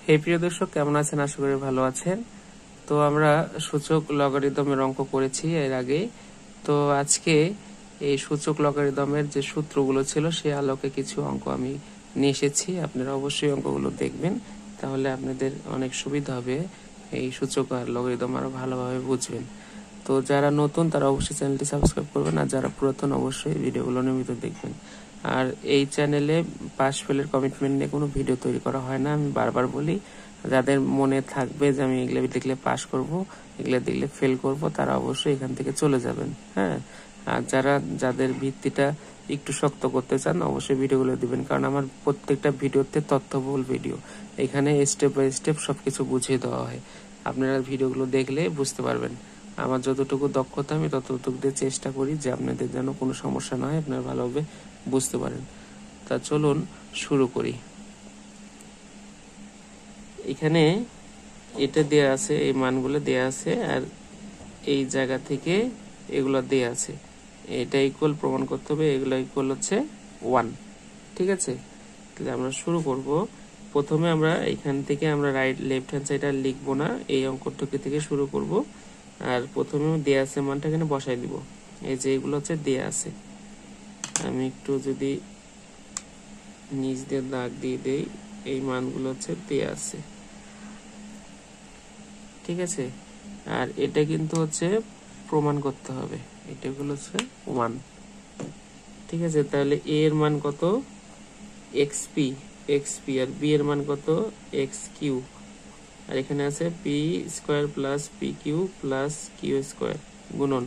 হে প্রিয় দর্শক, কেমন আছেন? আশা করি ভালো আছেন। তো আমরা সূচক লগারিদমের অঙ্ক করেছি এর আগে। তো আজকে এই সূচক লগারিদমের যে সূত্রগুলো ছিল সেই আলোকে কিছু অঙ্ক আমি নিয়ে এসেছি। আপনারা অবশ্যই অঙ্কগুলো দেখবেন, তাহলে আপনাদের অনেক সুবিধা হবে, এই সূচক আর লগারিদম আরো ভালোভাবে বুঝবেন। তো যারা নতুন তারা অবশ্যই চ্যানেলটি সাবস্ক্রাইব করবেন, আর যারা পুরাতন অবশ্যই ভিডিওগুলো নিয়মিত দেখবেন। আর এই চ্যানেলে পাস ফেলের কমিটমেন্ট নিয়ে কোনো ভিডিও তৈরি করা হয় না। আমি বারবার বলি, যাদের মনে থাকবে যে আমি এগুলো দেখলে পাস করব, এগুলো দেখলে ফেল করব, তারা অবশ্যই এখান থেকে চলে যাবেন। হ্যাঁ, আর যাদের ভিত্তিটা একটু শক্ত করতে চান অবশ্যই ভিডিওগুলো দিবেন, কারণ আমার প্রত্যেকটা ভিডিওতে তথ্যবহুল ভিডিও, এখানে স্টেপ বাই স্টেপ সবকিছু বুঝিয়ে দেওয়া হয়। আপনারা ভিডিওগুলো দেখলে বুঝতে পারবেন। আমার যতটুকু দক্ষতা আমি ততটুকু দিয়ে চেষ্টা করি যে আপনাদের যেন কোনো সমস্যা না হয়, আপনারা ভালোভাবে বুঝতে পারেন। তা চলুন শুরু করি। এখানে এটা দেয়া আছে, এই মানগুলো দেয়া আছে, আর এই জায়গা থেকে এগুলো দেয়া আছে। এটা ইকুয়াল প্রমাণ করতে হবে, এগুলো ইকুয়াল হচ্ছে 1। ঠিক আছে, তাহলে আমরা শুরু করব। প্রথমে আমরা এখান থেকে আমরা লেফট হ্যান্ড সাইড আর লিখবো না, এই অঙ্কটুকু থেকে শুরু করব। আর প্রথমে দেয়া আছে মানটা এখানে বসাই দিব। এই যে এগুলো হচ্ছে দেয়া আছে, আমি একটু যদি নিচ দিয়ে দাগ দিয়ে দেই, এই মানগুলো হচ্ছে দেয়া আছে। ঠিক আছে, আর এটা কিন্তু হচ্ছে প্রমাণ করতে হবে, এটাগুলো হচ্ছে 1। ঠিক আছে, তাহলে a এর মান কত? xp, আর b এর মান কত? xq, আর এখানে আছে p square plus pq plus q square গুণন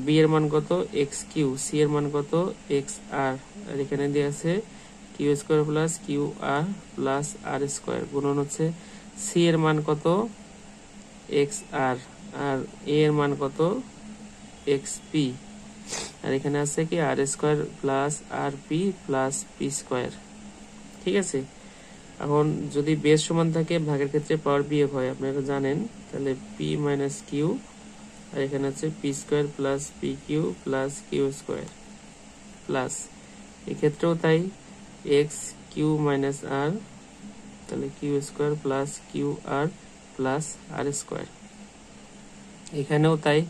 b এর মান কত? xq, c এর মান কত? xr, আর এখানে দিয়ে আছে q square plus qr plus r square গুণন হচ্ছে c এর মান কত? xr, আর a এর মান কত? xp, আর এখানে আছে কি r square plus rp plus p square. ঠিক আছে, এখন যদি বেস সমান থাকে ভাগের ক্ষেত্রে পাওয়ার বিয়োগ হয়, আপনারা জানেন। তাহলে p মাইনাস কিউ, আর এখানে আছে p square plus pq plus q square plus, এক্ষেত্রেও তাই, x কিউ মাইনাস r, তাহলে q square plus qr plus r square. এখানেও তাই।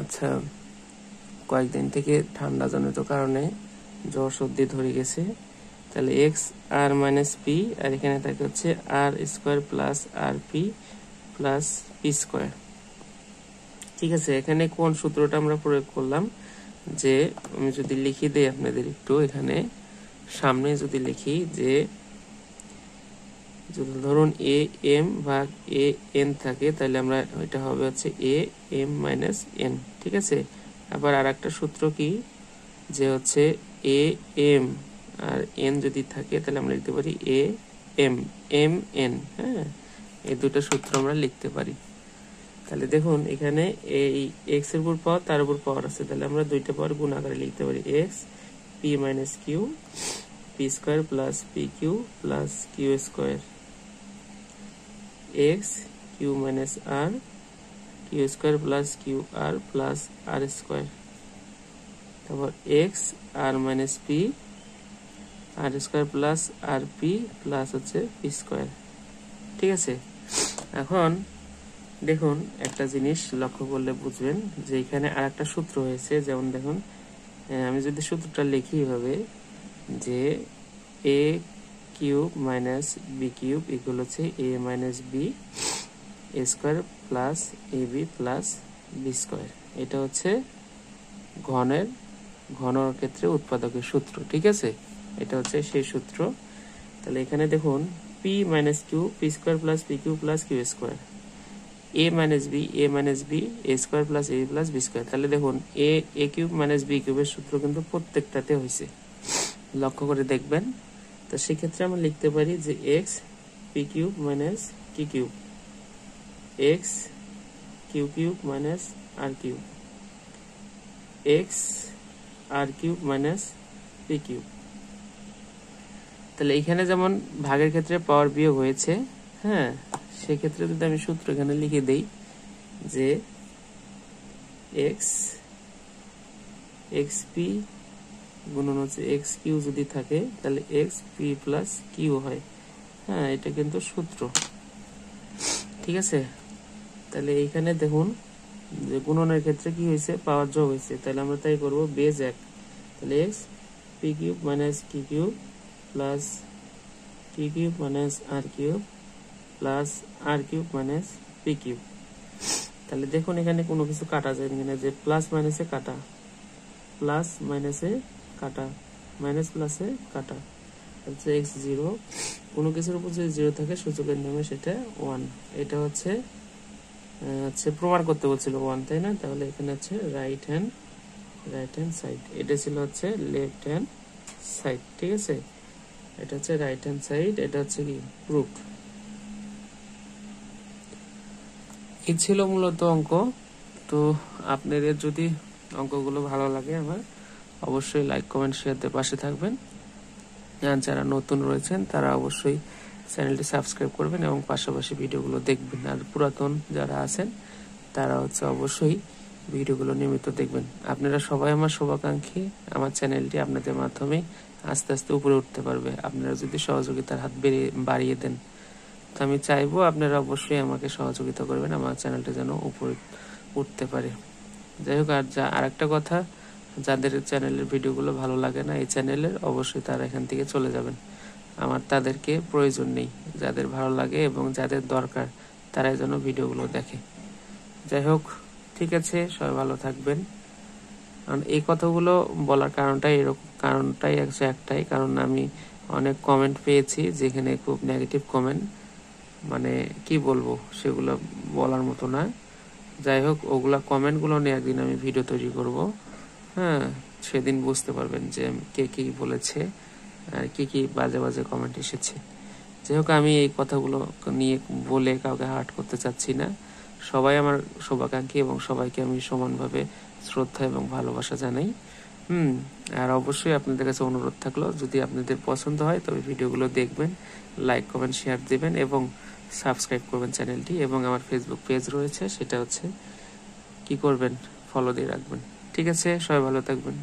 আচ্ছা, কয়েকদিন থেকে ঠান্ডা জনিত কারণে জ্বর সর্দি ধরে গেছে। তাহলে এক্স আর মাইনাস পি, আর এখানে থাকে হচ্ছে আর square plus r p plus P square. ঠিক আছে, এখানে কোন সূত্রটা আমরা প্রয়োগ করলাম? যে আমি যদি লিখে দিই আপনাদের একটু, এখানে সামনে যদি লিখি যে যদি ধরুন এ এম ভাগ এ এন থাকে, তাহলে আমরা এটা হবে হচ্ছে এ এম মাইনাস এন। ঠিক আছে, আবার আর একটা সূত্র কি, যে হচ্ছে এ এম আর এন যদি থাকে তাহলে আমরা লিখতে পারি এ এম এম এন। হ্যাঁ, এই দুটো সূত্র আমরা লিখতে পারি। তাহলে দেখুন এখানে এই এক্স এর উপর পাওয়ার, তার উপর পাওয়ার আছে, তাহলে আমরা দুইটা পাওয়ার গুণ আকারে লিখতে পারি। X p minus q p square plus p q plus q square, x q minus r q square plus q r plus r square, তারপর x r minus p r square plus r p plus হচ্ছে p square. ঠিক আছে, এখন দেখুন একটা জিনিস লক্ষ্য করলে বুঝবেন যে এখানে আর একটা সূত্র হয়েছে। যেমন দেখুন, আমি যদি সূত্রটা লিখি এভাবে, যে a cube minus b cube equal হচ্ছে a minus b square plus a b plus b square. এটা হচ্ছে ঘনর ক্ষেত্রে উৎপাদকের সূত্র। ঠিক আছে, এটা হচ্ছে সেই সূত্র। তাহলে এখানে দেখুন p minus q p square plus p q plus q square, a minus b a square plus a plus b square. তাহলে দেখুন এ কিউব মাইনাস বি কিউবের সূত্র কিন্তু প্রত্যেকটাতে হয়েছে, লক্ষ্য করে দেখবেন। তো সেক্ষেত্রে আমরা লিখতে পারি যে x p cube minus q cube, x q cube minus r cube, x r cube minus p cube. তাহলে এখানে যেমন ভাগের ক্ষেত্রে পাওয়ার বিয়োগ হয়েছে, হ্যাঁ, সেক্ষেত্রে যদি আমি সূত্র এখানে লিখে দেই যে এক্স এক্স পি গুণন হচ্ছে এক্স কিউ যদি থাকে তাহলে এক্স পি প্লাস কিউ হয়। হ্যাঁ, এটা কিন্তু সূত্র। ঠিক আছে, তাহলে এইখানে দেখুন যে গুণনের ক্ষেত্রে কি হয়েছে, পাওয়ার যোগ হয়েছে, তাহলে আমরা তাই করব বেজ 1, তাহলে x p cube minus q cube plus কি cube minus r cube plus আর কিউব মাইনাস পি কিউব। তাহলে দেখুন এখানে কোনো কিছু কাটা যায় কিনা, যে প্লাস মাইনাসে কাটা, প্লাস মাইনাসে কাটা, মাইনাস প্লাসে কাটা, হচ্ছে এক্স জিরো, কোনো কিছুর উপর যদি জিরো থাকে সূচকের নিয়মে সেটা 1। এটা হচ্ছে প্রমাণ করতে বলছিল 1, তাই না? তাহলে এখানে হচ্ছে রাইট হ্যান্ড সাইড, এটা ছিল হচ্ছে লেফট হ্যান্ড সাইড। ঠিক আছে, এটা হচ্ছে রাইট হ্যান্ড সাইড, এটা হচ্ছে কি প্রুফ। এই ছিল মূলত অঙ্ক। তো আপনাদের যদি অঙ্কগুলো ভালো লাগে আমার অবশ্যই লাইক কমেন্ট শেয়ার দিয়ে পাশে থাকবেন। আর যারা নতুন রয়েছেন তারা অবশ্যই চ্যানেলটি সাবস্ক্রাইব করবেন এবং পাশাপাশি ভিডিওগুলো দেখবেন। আর পুরাতন যারা আছেন তারা হচ্ছে অবশ্যই ভিডিওগুলো নিয়মিত দেখবেন। আপনারা সবাই আমার শুভাকাঙ্ক্ষী, আমার চ্যানেলটি আপনাদের মাধ্যমে আস্তে আস্তে উপরে উঠতে পারবে আপনারা যদি সহযোগিতার হাত বাড়িয়ে দেন। তো আমি চাইবো আপনারা অবশ্যই আমাকে সহযোগিতা করবেন আমার চ্যানেলটা যেন উপরে উঠতে পারে। যাই হোক, আর একটা কথা, যাদের চ্যানেলের ভিডিওগুলো ভালো লাগে না এই চ্যানেলের, অবশ্যই তারা এখান থেকে চলে যাবেন। আমার তাদেরকে প্রয়োজন নেই। যাদের ভালো লাগে এবং যাদের দরকার তারাই যেন ভিডিওগুলো দেখে। যাই হোক, ঠিক আছে, সবাই ভালো থাকবেন। কারণ এই কথাগুলো বলার কারণটাই একটাই, কারণ আমি অনেক কমেন্ট পেয়েছি যেখানে খুব নেগেটিভ কমেন্ট, মানে কি বলবো, সেগুলো বলার মতো না। যাই হোক, ওগুলা কমেন্টগুলো নিয়ে একদিন আমি ভিডিও তৈরি করব। হ্যাঁ, সেদিন বুঝতে পারবেন যে কে কি বলেছে আর কি বাজে বাজে কমেন্ট এসেছে। যাই হোক, আমি এই কথাগুলো নিয়ে বলে কাউকে হার্ট করতে চাচ্ছি না। সবাই আমার শুভাকাঙ্ক্ষী এবং সবাইকে আমি সমানভাবে শ্রদ্ধা এবং ভালোবাসা জানাই। আর অবশ্যই আপনাদের কাছে অনুরোধ থাকলো, যদি আপনাদের পছন্দ হয় তবে ভিডিওগুলো দেখবেন, লাইক কমেন্ট শেয়ার দিবেন এবং সাবস্ক্রাইব করবেন চ্যানেলটি। এবং আমার ফেসবুক পেজ রয়েছে, সেটা হচ্ছে কি করবেন, ফলো দিয়ে রাখবেন। ঠিক আছে, সবাই ভালো থাকবেন।